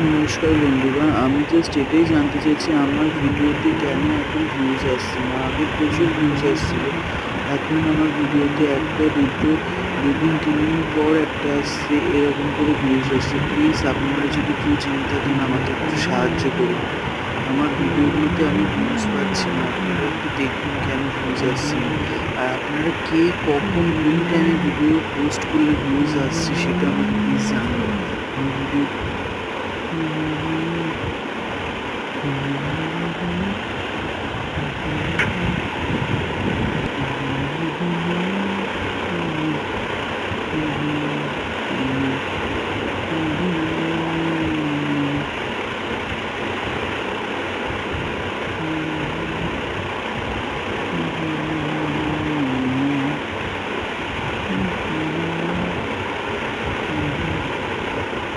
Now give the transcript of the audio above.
নমস্কার বন্ধুগণ, আমি জাস্ট এটাই জানতে চাইছি আমার ভিডিওতে কেন এখন ভিউজ আসছে না। আগে প্রচুর ভিউজ আসছিল, এখন আমার ভিডিওতে একটা দুটো দুদিন 3 দিন পর একটা আসছে, এরকম করে ভিউজ আসছে। প্লিজ আপনারা যদি কেউ জেনে থাকেন আমাকে একটু সাহায্য করুন। আমার ভিডিওগুলোতে আমি ভিউজ পাচ্ছি না, আপনারা একটু দেখুন কেন ভিউজ আসছে না। আর আপনারা কে কখন কোন টাইমে ভিডিও পোস্ট করলে ভিউজ আসছে সেটা আমাকে প্লিজ জানাবেন। আমি ভিডিও